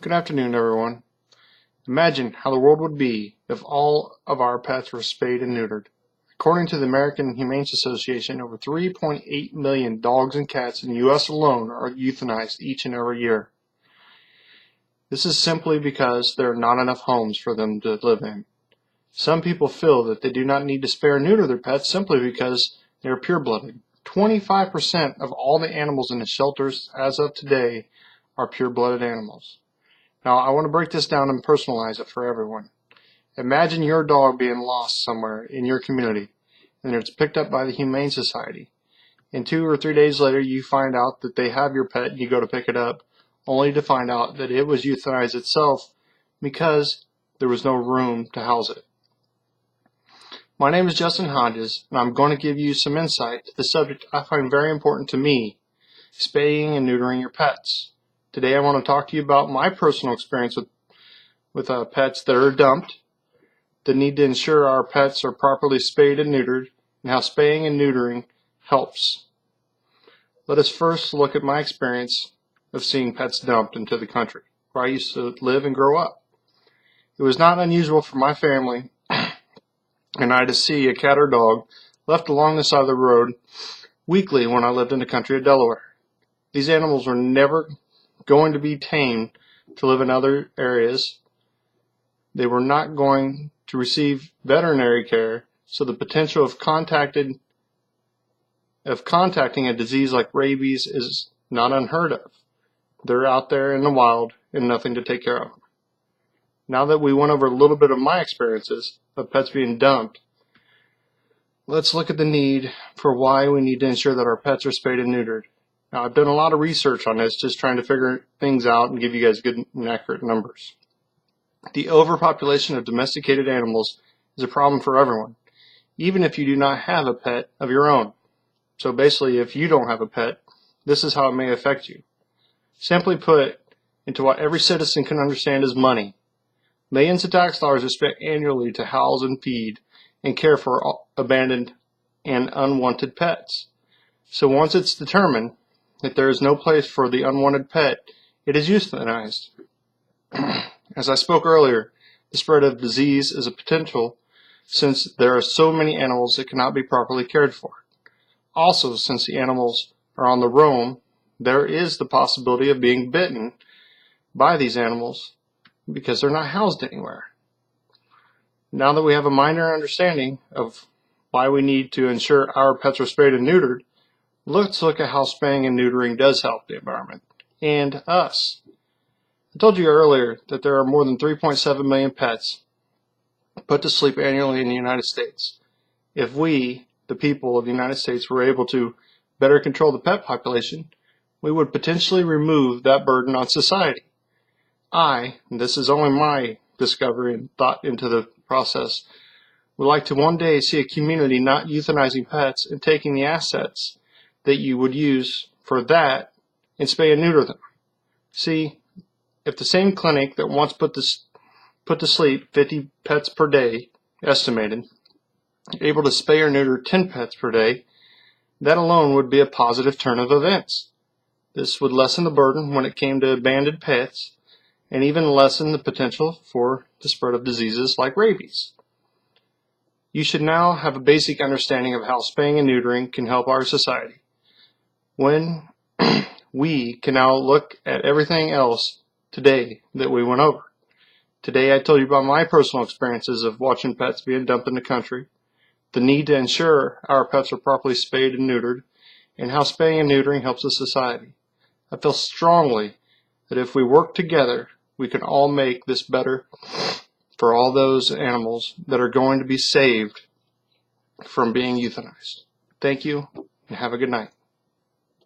Good afternoon, everyone. Imagine how the world would be if all of our pets were spayed and neutered. According to the American Humane Association, over 3.8 million dogs and cats in the U.S. alone are euthanized each and every year. This is simply because there are not enough homes for them to live in. Some people feel that they do not need to spay or neuter their pets simply because they are pure-blooded. 25% of all the animals in the shelters as of today are pure-blooded animals. Now, I want to break this down and personalize it for everyone. Imagine your dog being lost somewhere in your community, and it's picked up by the Humane Society. And 2 or 3 days later, you find out that they have your pet, and you go to pick it up, only to find out that it was euthanized itself because there was no room to house it. My name is Justin Hodges, and I'm going to give you some insight to the subject I find very important to me, spaying and neutering your pets. Today I want to talk to you about my personal experience with pets that are dumped, that need to ensure our pets are properly spayed and neutered, and how spaying and neutering helps. Let us first look at my experience of seeing pets dumped into the country, where I used to live and grow up. It was not unusual for my family and I to see a cat or dog left along the side of the road weekly when I lived in the country of Delaware. These animals were never going to be tamed to live in other areas. They were not going to receive veterinary care, so the potential of contacting a disease like rabies is not unheard of. They're out there in the wild and nothing to take care of them. Now that we went over a little bit of my experiences of pets being dumped, let's look at the need for why we need to ensure that our pets are spayed and neutered. Now, I've done a lot of research on this, just trying to figure things out and give you guys good and accurate numbers. The overpopulation of domesticated animals is a problem for everyone, even if you do not have a pet of your own. So basically, if you don't have a pet, this is how it may affect you. Simply put, into what every citizen can understand is money. Millions of tax dollars are spent annually to house and feed and care for abandoned and unwanted pets. So once it's determined that there is no place for the unwanted pet, it is euthanized. As I spoke earlier, the spread of disease is a potential since there are so many animals that cannot be properly cared for. Also, since the animals are on the roam, there is the possibility of being bitten by these animals because they're not housed anywhere. Now that we have a minor understanding of why we need to ensure our pets are spayed and neutered, let's look at how spaying and neutering does help the environment and us. I told you earlier that there are more than 3.7 million pets put to sleep annually in the United States. If we, the people of the United States, were able to better control the pet population, we would potentially remove that burden on society. And this is only my discovery and thought into the process, would like to one day see a community not euthanizing pets and taking the assets that you would use for that and spay and neuter them. See, if the same clinic that once put to sleep 50 pets per day, estimated, able to spay or neuter 10 pets per day, that alone would be a positive turn of events. This would lessen the burden when it came to abandoned pets and even lessen the potential for the spread of diseases like rabies. You should now have a basic understanding of how spaying and neutering can help our society. When we can now look at everything else today that we went over. Today I told you about my personal experiences of watching pets being dumped in the country, the need to ensure our pets are properly spayed and neutered, and how spaying and neutering helps the society. I feel strongly that if we work together, we can all make this better for all those animals that are going to be saved from being euthanized. Thank you, and have a good night.